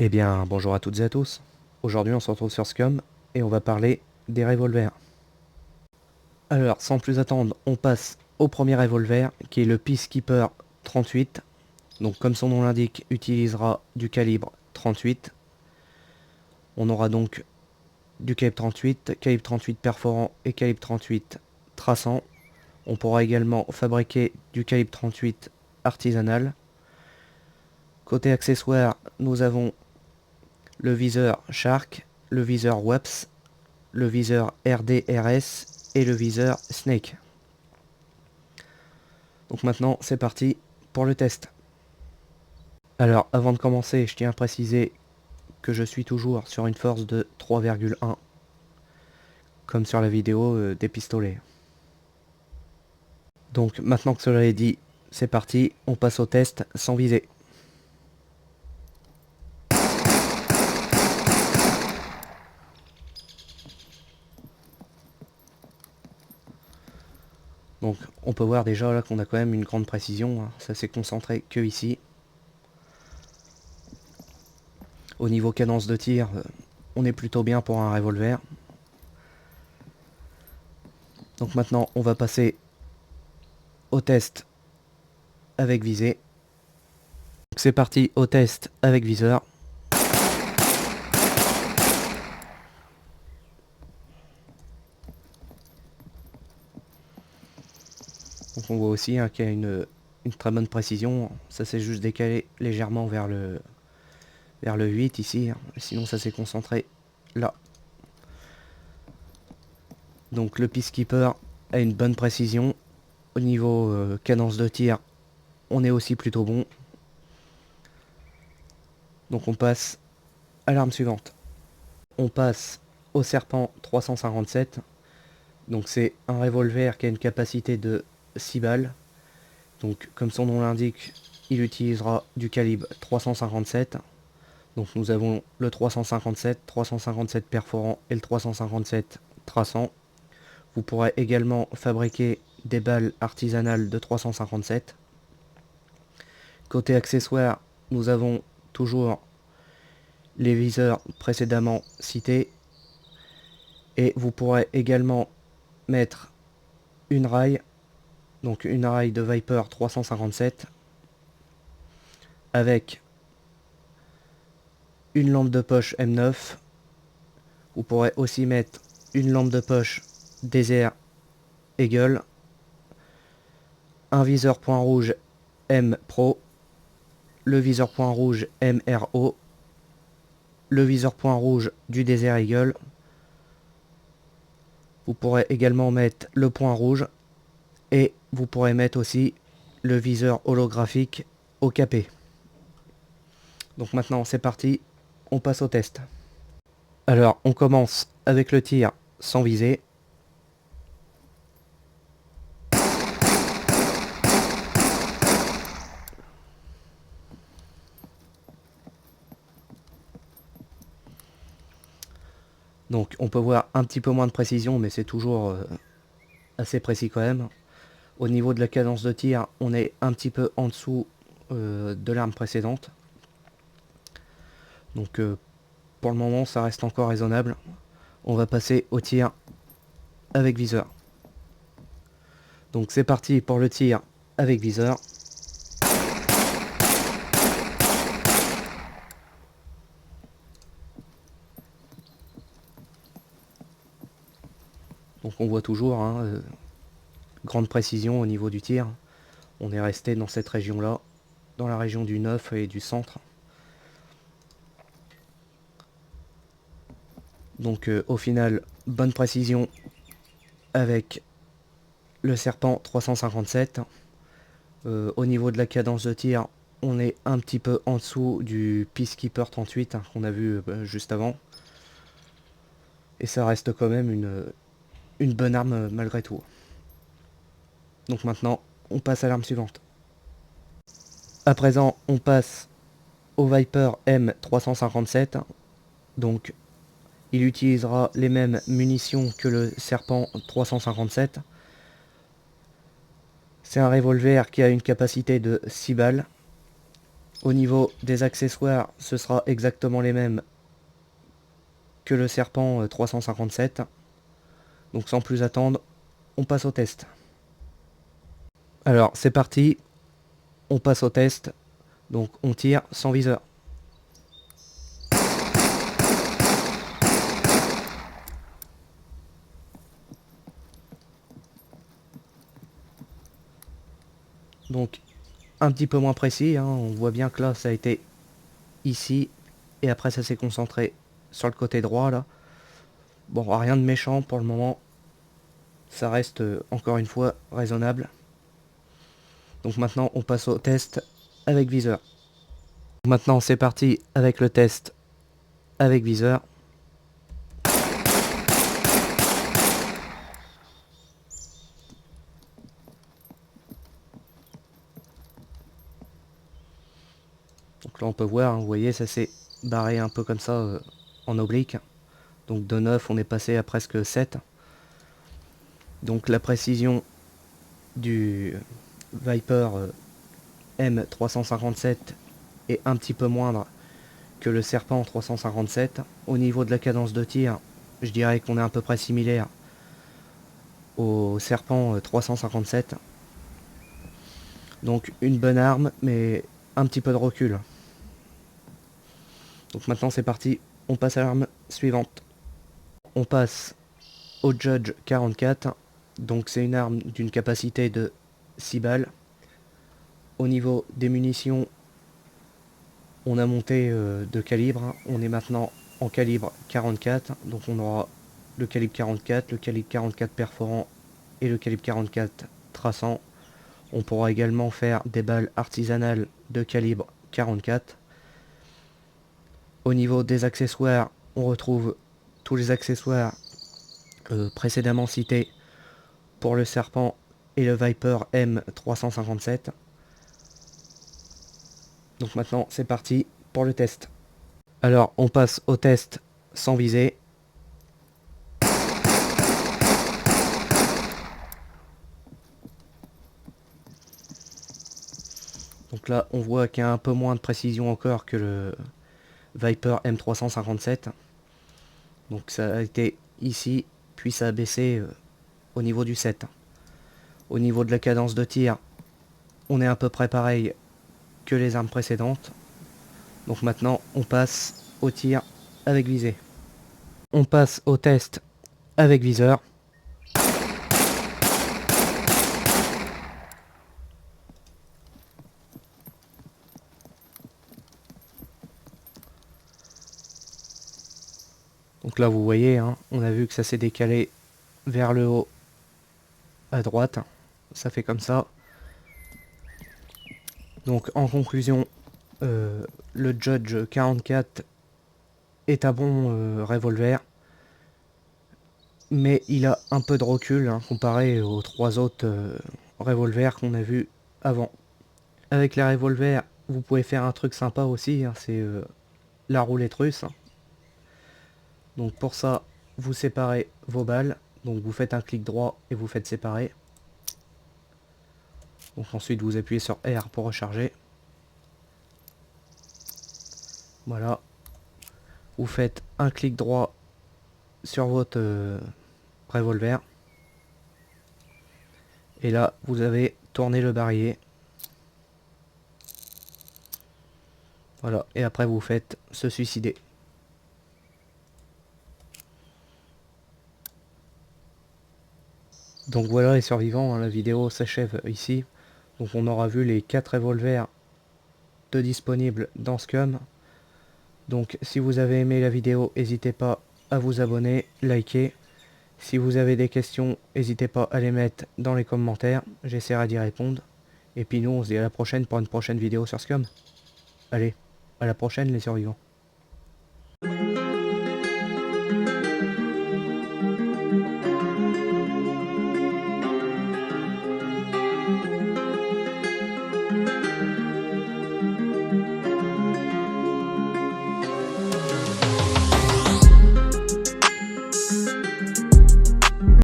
Eh bien, bonjour à toutes et à tous. Aujourd'hui, on se retrouve sur Scum et on va parler des revolvers. Alors, sans plus attendre, on passe au premier revolver qui est le Peacekeeper 38. Donc, comme son nom l'indique, utilisera du calibre 38. On aura donc du calibre 38 perforant et calibre 38 traçant. On pourra également fabriquer du calibre 38 artisanal. Côté accessoires, nous avons le viseur Shark, le viseur WAPS, le viseur RDRS et le viseur Snake. Donc maintenant c'est parti pour le test. Alors avant de commencer, je tiens à préciser que je suis toujours sur une force de 3,1 comme sur la vidéo des pistolets. Donc maintenant que cela est dit, c'est parti, on passe au test sans viser. Donc on peut voir déjà là qu'on a quand même une grande précision, hein. Ça s'est concentré que ici. Au niveau cadence de tir, on est plutôt bien pour un revolver. Donc maintenant on va passer au test avec visée. C'est parti au test avec viseur. Donc on voit aussi hein, qu'il y a une très bonne précision. Ça s'est juste décalé légèrement vers le 8 ici. Hein. Sinon ça s'est concentré là. Donc le Peacekeeper a une bonne précision. Au niveau cadence de tir, on est aussi plutôt bon. Donc on passe à l'arme suivante. On passe au Serpent 357. Donc c'est un revolver qui a une capacité de 6 balles. Donc comme son nom l'indique, il utilisera du calibre 357. Donc nous avons le 357 perforant et le 357 traçant. Vous pourrez également fabriquer des balles artisanales de 357. Côté accessoires, nous avons toujours les viseurs précédemment cités. Et vous pourrez également mettre une raille, donc une raille de Viper 357 avec une lampe de poche M9. Vous pourrez aussi mettre une lampe de poche Desert Eagle, un viseur point rouge M Pro, le viseur point rouge MRO, le viseur point rouge du Desert Eagle. Vous pourrez également mettre le point rouge et vous pourrez mettre aussi le viseur holographique OKP. Donc maintenant c'est parti, on passe au test. Alors on commence avec le tir sans viser. Donc on peut voir un petit peu moins de précision mais c'est toujours assez précis quand même. Au niveau de la cadence de tir, on est un petit peu en dessous de l'arme précédente. Donc pour le moment ça reste encore raisonnable. On va passer au tir avec viseur. Donc c'est parti pour le tir avec viseur. Donc on voit toujours hein, grande précision au niveau du tir. On est resté dans cette région là, dans la région du 9 et du centre. Donc au final, bonne précision avec le Serpent 357. Au niveau de la cadence de tir, on est un petit peu en dessous du Peacekeeper 38 hein, qu'on a vu juste avant. Et ça reste quand même une bonne arme malgré tout. Donc maintenant, on passe à l'arme suivante. À présent, on passe au Viper M357. Donc il utilisera les mêmes munitions que le Serpent 357. C'est un revolver qui a une capacité de 6 balles. Au niveau des accessoires, ce sera exactement les mêmes que le Serpent 357. Donc sans plus attendre, on passe au test. Alors c'est parti, on passe au test. Donc on tire sans viseur. Donc un petit peu moins précis, hein. On voit bien que là ça a été ici et après ça s'est concentré sur le côté droit là. Bon, rien de méchant pour le moment, ça reste encore une fois raisonnable. Donc maintenant on passe au test avec viseur. Maintenant c'est parti avec le test avec viseur. Donc là on peut voir, hein, vous voyez ça s'est barré un peu comme ça en oblique. Donc de 9 on est passé à presque 7. Donc la précision du Viper M357 est un petit peu moindre que le Serpent 357. Au niveau de la cadence de tir, je dirais qu'on est à peu près similaire au Serpent 357. Donc une bonne arme, mais un petit peu de recul. Donc maintenant c'est parti, on passe à l'arme suivante. On passe au Judge 44. Donc c'est une arme d'une capacité de 6 balles. Au niveau des munitions, on a monté de calibre. On est maintenant en calibre 44. Donc on aura le calibre 44, le calibre 44 perforant et le calibre 44 traçant. On pourra également faire des balles artisanales de calibre 44. Au niveau des accessoires, on retrouve tous les accessoires précédemment cités pour le Serpent et le Viper M357. Donc maintenant c'est parti pour le test. Alors on passe au test sans viser. Donc là on voit qu'il y a un peu moins de précision encore que le Viper M357. Donc ça a été ici, puis ça a baissé au niveau du 7. Au niveau de la cadence de tir, on est à peu près pareil que les armes précédentes. Donc maintenant on passe au tir avec visée. On passe au test avec viseur. Donc là vous voyez, hein, on a vu que ça s'est décalé vers le haut à droite. Ça fait comme ça. Donc en conclusion, le Judge 44 est un bon revolver. Mais il a un peu de recul hein, comparé aux trois autres revolvers qu'on a vus avant. Avec les revolvers, vous pouvez faire un truc sympa aussi, hein, c'est la roulette russe. Donc pour ça, vous séparez vos balles. Donc vous faites un clic droit et vous faites séparer. Donc ensuite vous appuyez sur R pour recharger. Voilà. Vous faites un clic droit sur votre revolver. Et là, vous avez tourné le barillet. Voilà. Et après vous faites se suicider. Donc voilà les survivants, hein, la vidéo s'achève ici. Donc on aura vu les 4 revolvers de disponibles dans Scum. Donc si vous avez aimé la vidéo, n'hésitez pas à vous abonner, liker. Si vous avez des questions, n'hésitez pas à les mettre dans les commentaires, j'essaierai d'y répondre. Et puis nous on se dit à la prochaine pour une prochaine vidéo sur Scum. Allez, à la prochaine les survivants.